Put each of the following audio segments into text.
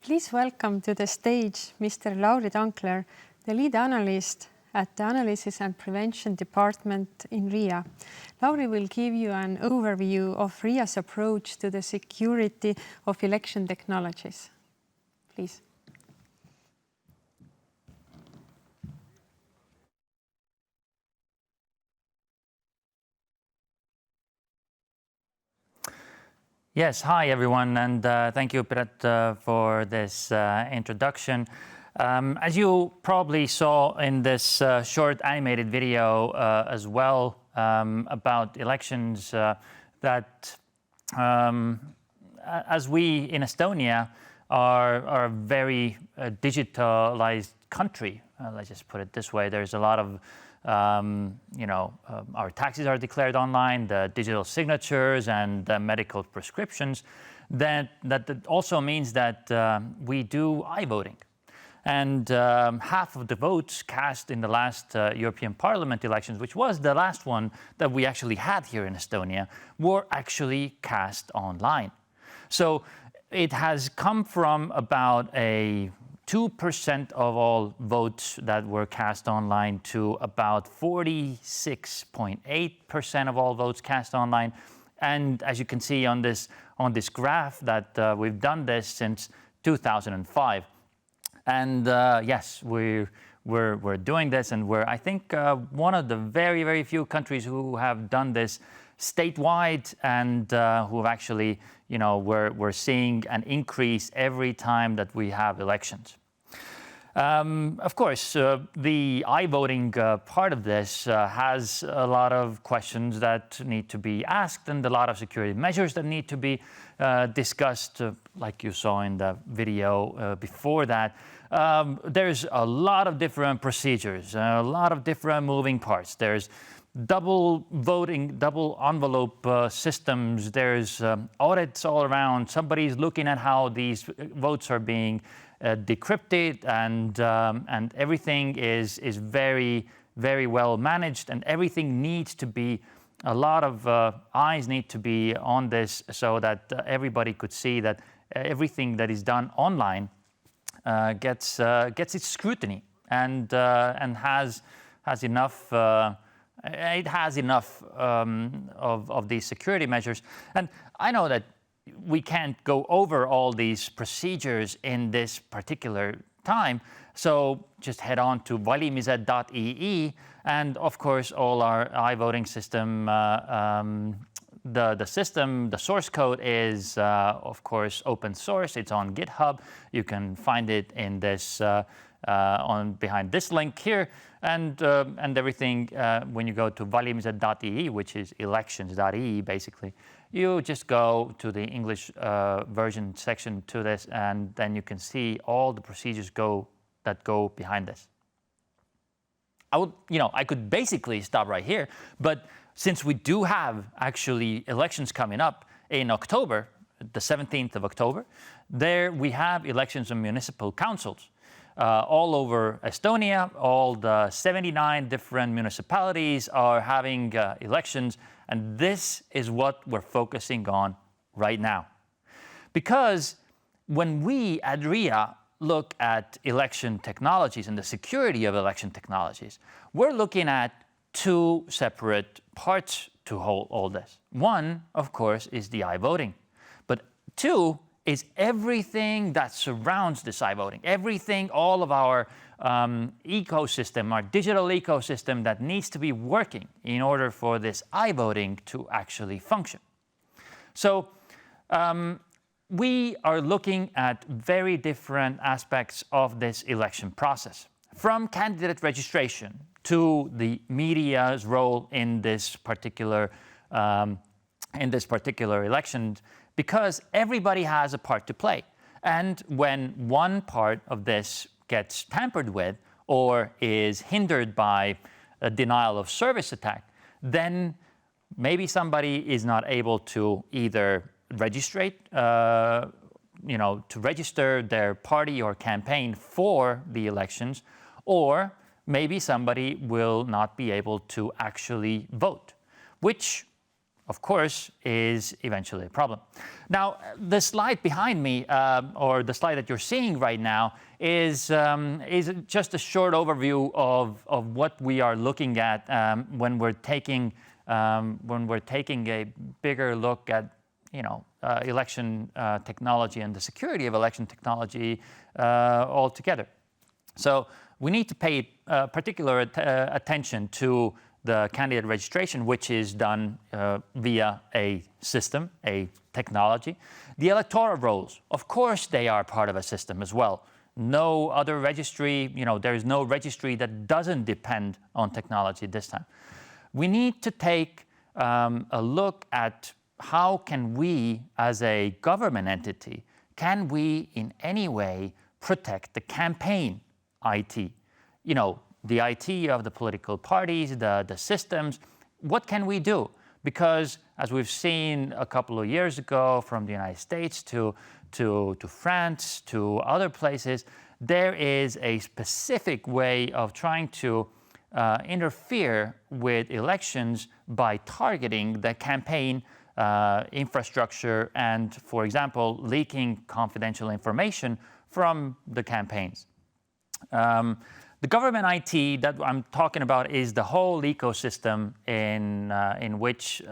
Please welcome to the stage Mr. Lauri Tankler, the lead analyst at the Analysis and Prevention Department in RIA. Lauri will give you an overview of RIA's approach to the security of election technologies. Please. Yes, hi everyone, and thank you, Piret, for this introduction. As you probably saw in this short animated video as well about elections, that as we in Estonia are a very digitalized country, let's just put it this way, there's a lot of our taxes are declared online, the digital signatures and the medical prescriptions. That also means that we do i-voting. And half of the votes cast in the last European Parliament elections, which was the last one that we actually had here in Estonia, were actually cast online. So it has come from about a 2% of all votes that were cast online to about 46.8% of all votes cast online. And as you can see on this graph that we've done this since 2005. And yes, we're doing this, and we're, I think, one of the very, very few countries who have done this statewide, and who have actually, we're seeing an increase every time that we have elections. Of course, the i-voting part of this has a lot of questions that need to be asked and a lot of security measures that need to be discussed, like you saw in the video before that. There's a lot of different procedures, a lot of different moving parts. There's double voting, double envelope systems. There's audits all around. Somebody's looking at how these votes are being decrypted, and everything is very, very well managed, and everything needs to be, a lot of eyes need to be on this so that everybody could see that everything that is done online gets its scrutiny and has enough. It has enough of these security measures. And I know that we can't go over all these procedures in this particular time, so just head on to valimised.ee, and of course all our i-voting system, the system, the source code is of course open source. It's on GitHub. You can find it in this behind this link here, and everything. When you go to valimised.ee, which is elections.ee, basically, you just go to the English version section to this, and then you can see all the procedures that go behind this. I could basically stop right here, but since we do have actually elections coming up in October, the 17th of October, there we have elections on municipal councils. All over Estonia, all the 79 different municipalities are having elections, and this is what we're focusing on right now. Because when we at RIA look at election technologies and the security of election technologies, we're looking at two separate parts to all this. One, of course, is the i-voting, but two is everything that surrounds this i-voting, everything, all of our ecosystem, our digital ecosystem that needs to be working in order for this i-voting to actually function. So we are looking at very different aspects of this election process, from candidate registration to the media's role in this particular election, because everybody has a part to play. And when one part of this gets tampered with or is hindered by a denial of service attack, then maybe somebody is not able to either register their party or campaign for the elections, or maybe somebody will not be able to actually vote, which of course, is eventually a problem. Now, the slide behind me, or the slide that you're seeing right now, is just a short overview of what we are looking at when we're taking a bigger look at election technology and the security of election technology altogether. So we need to pay particular attention to the candidate registration, which is done via a system, a technology. The electoral rolls, of course, they are part of a system as well. No other registry, there is no registry that doesn't depend on technology this time. We need to take a look at how can we, as a government entity, can we in any way protect the campaign IT? The IT of the political parties, the systems. What can we do? Because as we've seen a couple of years ago from the United States to France, to other places, there is a specific way of trying to interfere with elections by targeting the campaign infrastructure and, for example, leaking confidential information from the campaigns. The government IT that I'm talking about is the whole ecosystem in which in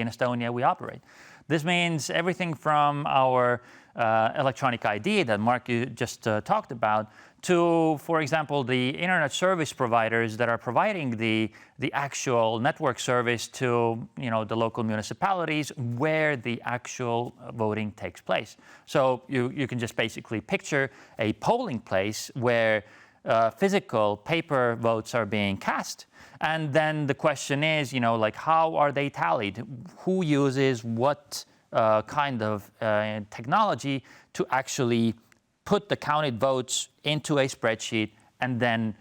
Estonia we operate. This means everything from our electronic ID that Mark just talked about to, for example, the internet service providers that are providing the actual network service to the local municipalities where the actual voting takes place. So you can just basically picture a polling place where physical paper votes are being cast. And then the question is, how are they tallied? Who uses what kind of technology to actually put the counted votes into a spreadsheet and then,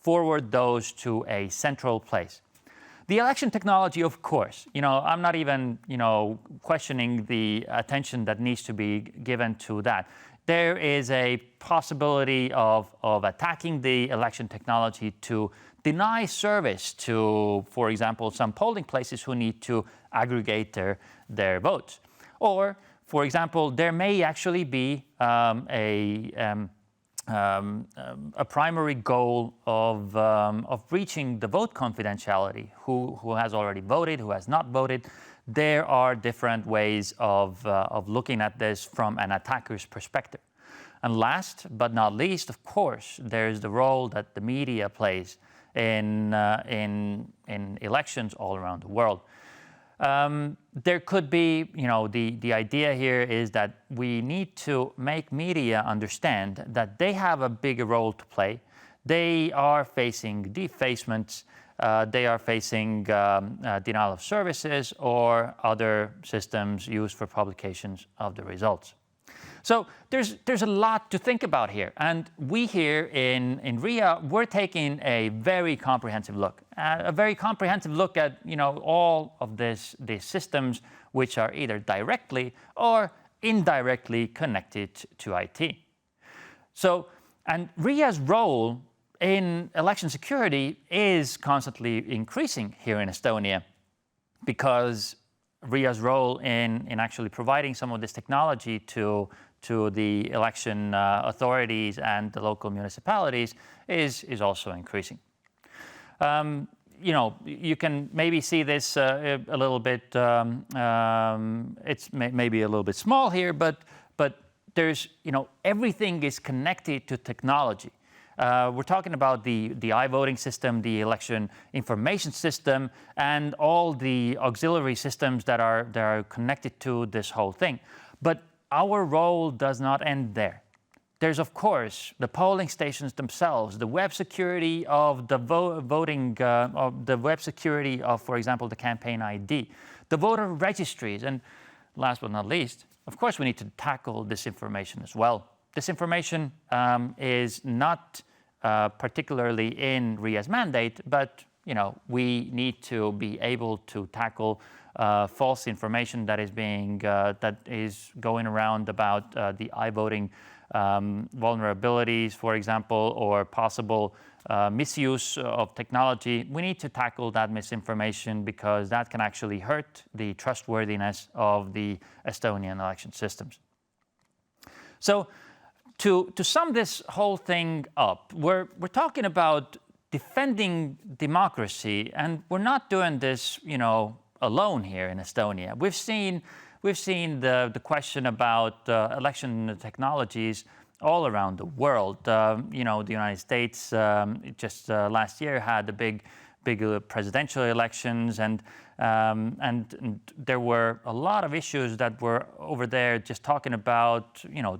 forward those to a central place. The election technology, of course, I'm not even, questioning the attention that needs to be given to that. There is a possibility of attacking the election technology to deny service to, for example, some polling places who need to aggregate their votes. Or, for example, there may actually be a primary goal of breaching the vote confidentiality. Who has already voted, who has not voted. There are different ways of looking at this from an attacker's perspective. And last but not least, of course, there's the role that the media plays in elections all around the world. There could be, the idea here is that we need to make media understand that they have a bigger role to play. They are facing defacements. They are facing denial of services or other systems used for publications of the results. So there's a lot to think about here. And we here in RIA, we're taking a very comprehensive look. At all of these systems which are either directly or indirectly connected to IT. So, and RIA's role in election security is constantly increasing here in Estonia because RIA's role in actually providing some of this technology to the election authorities and the local municipalities is also increasing. You can maybe see this a little bit, it's maybe a little bit small here, but there's, everything is connected to technology. We're talking about the iVoting system, the election information system, and all the auxiliary systems that are connected to this whole thing. But our role does not end there. There's, of course, the polling stations themselves, the web security of the voting, of the web security of, for example, the campaign ID, the voter registries, and last but not least, of course, we need to tackle disinformation as well. Disinformation is not particularly in RIA's mandate, but we need to be able to tackle false information that is going around about the iVoting vulnerabilities, for example, or possible misuse of technology. We need to tackle that misinformation because that can actually hurt the trustworthiness of the Estonian election systems. So to sum this whole thing up, we're talking about defending democracy, and we're not doing this, alone here in Estonia. We've seen the question about election technologies all around the world. The United States just last year had the big presidential elections, and there were a lot of issues that were over there just talking about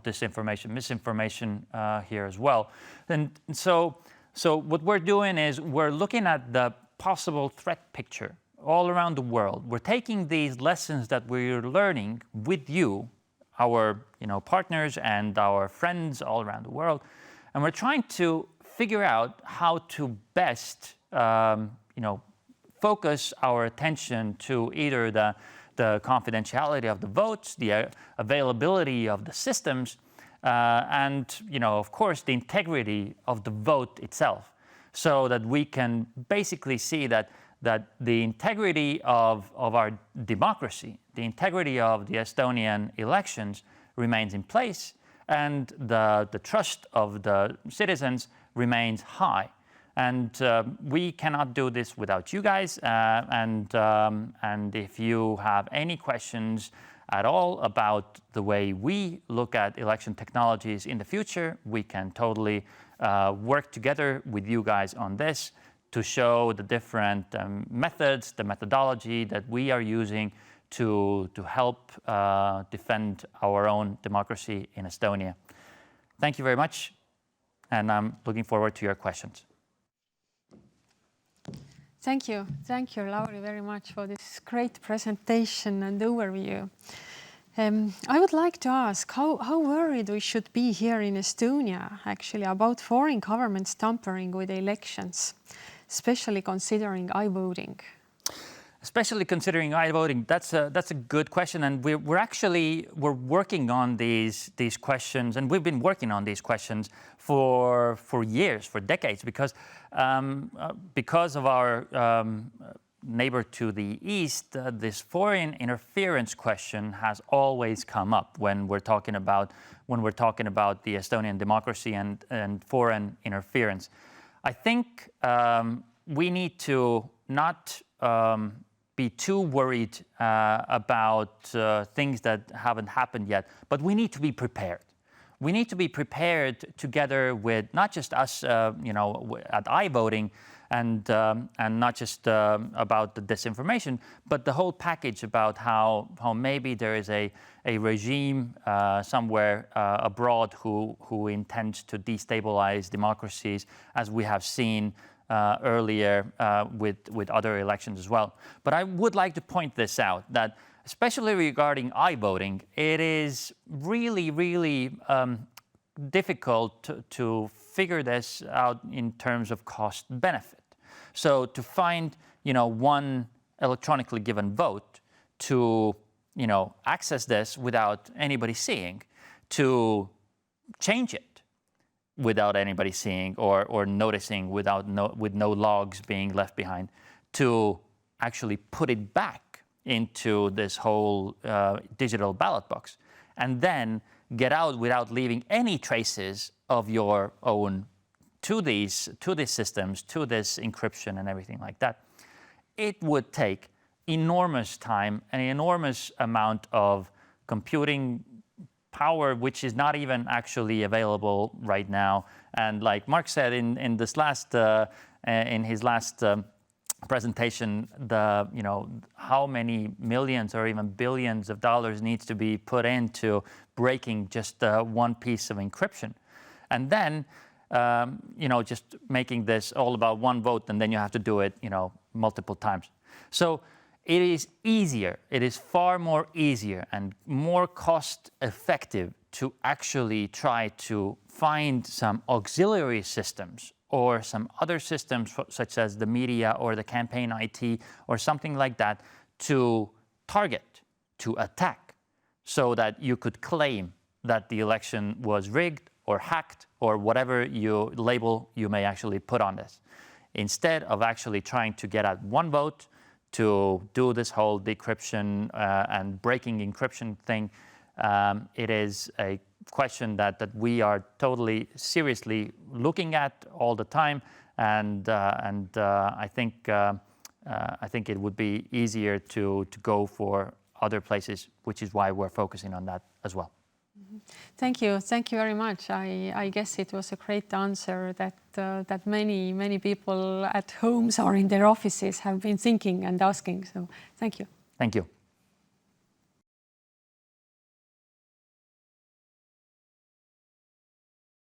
disinformation, misinformation here as well. And so what we're doing is we're looking at the possible threat picture all around the world. We're taking these lessons that we're learning with you, our partners and our friends all around the world, and we're trying to figure out how to best focus our attention to either the confidentiality of the votes, the availability of the systems, and of course the integrity of the vote itself, so that we can basically see that the integrity of our democracy, the integrity of the Estonian elections remains in place, and the trust of the citizens remains high. And we cannot do this without you guys. And if you have any questions at all about the way we look at election technologies in the future, we can totally work together with you guys on this to show the different methods, the methodology that we are using to help defend our own democracy in Estonia. Thank you very much, and I'm looking forward to your questions. Thank you, Lauri, very much for this great presentation and overview. I would like to ask how worried we should be here in Estonia, actually, about foreign governments tampering with elections, especially considering iVoting. Especially considering iVoting, that's a good question, and we're working on these questions, and we've been working on these questions for years, for decades, because of our neighbor to the east, this foreign interference question has always come up when we're talking about the Estonian democracy and foreign interference. I think we need to not be too worried about things that haven't happened yet, but we need to be prepared. We need to be prepared together with not just us, at iVoting, and not just about the disinformation, but the whole package about how maybe there is a regime somewhere abroad who intends to destabilize democracies, as we have seen earlier with other elections as well. But I would like to point this out, that especially regarding iVoting, it is really, really difficult to figure this out in terms of cost benefit. So to find, one electronically given vote, to, access this without anybody seeing, to change it without anybody seeing or noticing, with no logs being left behind, to actually put it back into this whole digital ballot box, and then get out without leaving any traces of your own to these systems, to this encryption and everything like that. It would take enormous time, an enormous amount of computing power, which is not even actually available right now. And like Mark said in his last presentation, how many millions or even billions of dollars needs to be put into breaking just one piece of encryption, and then just making this all about one vote, and then you have to do it multiple times. So it is easier, it is far more easier and more cost effective to actually try to find some auxiliary systems or some other systems such as the media or the campaign IT or something like that to target, to attack, so that you could claim that the election was rigged or hacked or whatever label you may actually put on this. Instead of actually trying to get at one vote to do this whole decryption and breaking encryption thing, it is a question that we are totally seriously looking at all the time, and I think it would be easier to go for other places, which is why we're focusing on that as well. Thank you very much. I guess it was a great answer that many people at homes or in their offices have been thinking and asking. So thank you. Thank you.